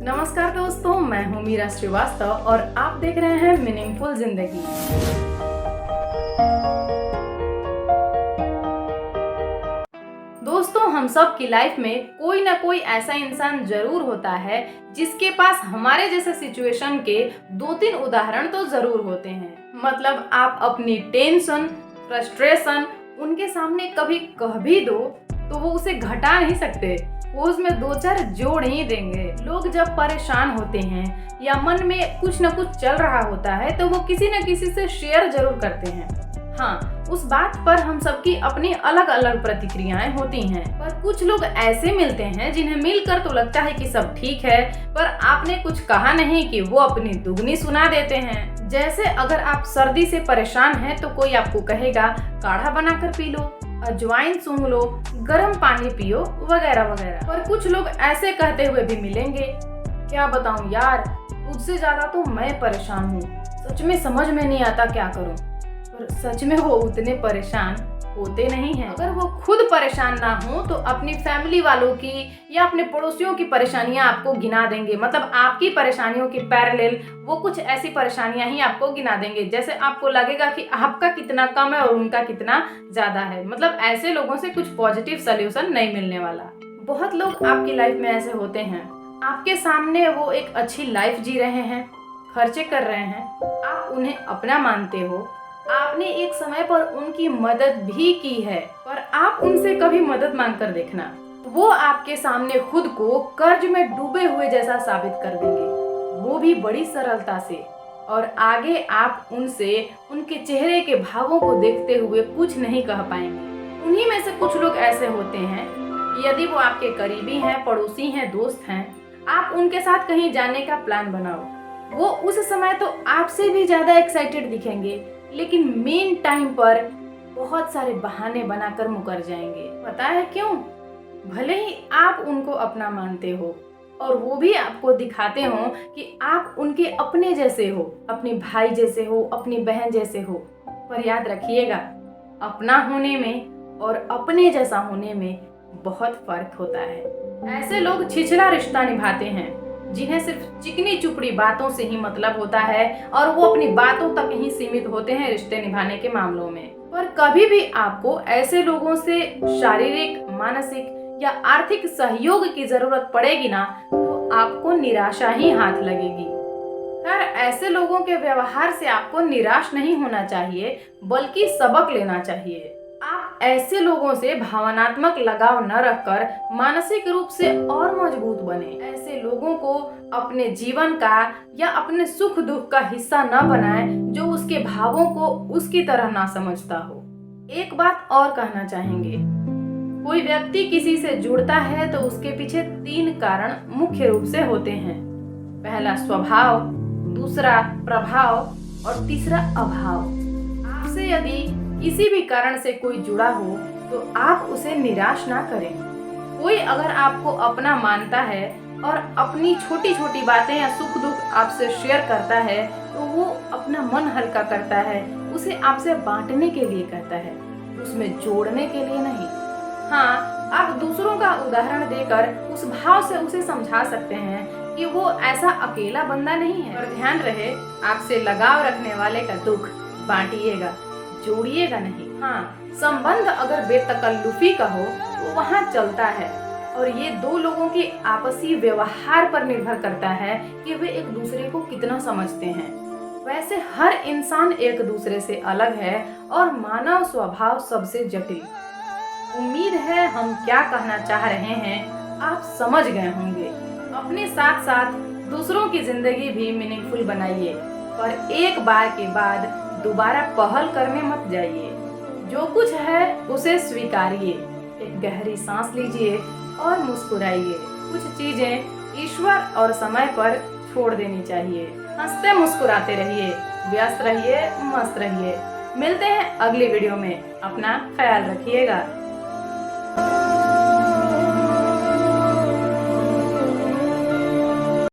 नमस्कार दोस्तों, मैं हूँ मीरा श्रीवास्तव और आप देख रहे हैं मीनिंगफुल जिंदगी। दोस्तों, हम सब की लाइफ में कोई ना कोई ऐसा इंसान जरूर होता है जिसके पास हमारे जैसे सिचुएशन के 2-3 उदाहरण तो जरूर होते हैं। मतलब आप अपनी टेंशन, फ्रस्ट्रेशन उनके सामने कभी कह भी दो तो वो उसे घटा नहीं सकते, वो उसमें 2-4 जोड़ ही देंगे। लोग जब परेशान होते हैं या मन में कुछ न कुछ चल रहा होता है तो वो किसी न किसी से शेयर जरूर करते हैं। हाँ, उस बात पर हम सबकी अपनी अलग अलग प्रतिक्रियाएं होती हैं, पर कुछ लोग ऐसे मिलते हैं जिन्हें मिलकर तो लगता है कि सब ठीक है, पर आपने कुछ कहा नहीं कि वो अपनी दुगनी सुना देते हैं। जैसे अगर आप सर्दी से परेशान हैं तो कोई आपको कहेगा काढ़ा बनाकर पी लो, अजवाइन सूंघ लो, गर्म पानी पियो, वगैरह वगैरह। पर कुछ लोग ऐसे कहते हुए भी मिलेंगे, क्या बताऊं यार, तुझसे ज्यादा तो मैं परेशान हूँ, सच में समझ में नहीं आता क्या करूं। पर सच में वो उतने परेशान होते नहीं हैं। अगर वो खुद परेशान ना हो तो अपनी फैमिली वालों की या अपने पड़ोसियों की परेशानियां आपको गिना देंगे। मतलब आपकी परेशानियों के पैरेलल वो कुछ ऐसी परेशानियां ही आपको गिना देंगे, जैसे आपको लगेगा कि आपका कितना कम है और उनका कितना ज्यादा है। मतलब ऐसे लोगों से कुछ पॉजिटिव सोल्यूशन नहीं मिलने वाला। बहुत लोग आपकी लाइफ में ऐसे होते हैं, आपके सामने वो एक अच्छी लाइफ जी रहे हैं, खर्चे कर रहे हैं, आप उन्हें अपना मानते हो, आपने एक समय पर उनकी मदद भी की है, पर आप उनसे कभी मदद मांग कर देखना, वो आपके सामने खुद को कर्ज में डूबे हुए जैसा साबित कर देंगे, वो भी बड़ी सरलता से। और आगे आप उनसे उनके चेहरे के भावों को देखते हुए कुछ नहीं कह पाएंगे। उन्हीं में से कुछ लोग ऐसे होते हैं, यदि वो आपके करीबी हैं, पड़ोसी हैं, दोस्त हैं, आप उनके साथ कहीं जाने का प्लान बनाओ, वो उस समय तो आपसे भी ज्यादा एक्साइटेड दिखेंगे, लेकिन मेन टाइम पर बहुत सारे बहाने बनाकर मुकर जाएंगे। पता है क्यों? भले ही आप उनको अपना मानते हो और वो भी आपको दिखाते हो कि आप उनके अपने जैसे हो, अपने भाई जैसे हो, अपनी बहन जैसे हो, पर याद रखिएगा, अपना होने में और अपने जैसा होने में बहुत फर्क होता है। ऐसे लोग छिछला रिश्ता निभाते हैं जिन्हें सिर्फ चिकनी चुपड़ी बातों से ही मतलब होता है और वो अपनी बातों तक ही सीमित होते हैं रिश्ते निभाने के मामलों में। पर कभी भी आपको ऐसे लोगों से शारीरिक, मानसिक या आर्थिक सहयोग की जरूरत पड़ेगी ना, तो आपको निराशा ही हाथ लगेगी। खैर, ऐसे लोगों के व्यवहार से आपको निराश नहीं होना चाहिए, बल्कि सबक लेना चाहिए। आप ऐसे लोगों से भावनात्मक लगाव न रखकर मानसिक रूप से और मजबूत बने। ऐसे लोगों को अपने जीवन का या अपने सुख दुख का हिस्सा न बनाएं जो उसके भावों को उसकी तरह ना समझता हो। एक बात और कहना चाहेंगे, कोई व्यक्ति किसी से जुड़ता है तो उसके पीछे 3 कारण मुख्य रूप से होते हैं। पहला स्वभाव, दूसरा प्रभाव और तीसरा अभाव। आपसे यदि किसी भी कारण से कोई जुड़ा हो तो आप उसे निराश ना करें। कोई अगर आपको अपना मानता है और अपनी छोटी छोटी बातें या सुख दुख आपसे शेयर करता है तो वो अपना मन हल्का करता है, उसे आपसे बांटने के लिए कहता है, उसमें जोड़ने के लिए नहीं। हाँ, आप दूसरों का उदाहरण देकर उस भाव से उसे समझा सकते हैं कि वो ऐसा अकेला बंदा नहीं है। और ध्यान रहे, आपसे लगाव रखने वाले का दुख बांटिएगा, जोड़िएगा नहीं। हाँ, संबंध अगर बेतकल्लुफी का हो तो वहाँ चलता है, और ये 2 लोगों के आपसी व्यवहार पर निर्भर करता है कि वे एक दूसरे को कितना समझते हैं। वैसे हर इंसान एक दूसरे से अलग है और मानव स्वभाव सबसे जटिल। उम्मीद है हम क्या कहना चाह रहे हैं आप समझ गए होंगे। अपने साथ साथ दूसरों की जिंदगी भी मीनिंगफुल बनाइए, पर एक बार के बाद दोबारा पहल करने मत जाइए। जो कुछ है उसे स्वीकारिए, एक गहरी सांस लीजिए और मुस्कुराइए। कुछ चीजें ईश्वर और समय पर छोड़ देनी चाहिए। हंसते मुस्कुराते रहिए, व्यस्त रहिए, मस्त रहिए। मिलते हैं अगली वीडियो में, अपना ख्याल रखिएगा।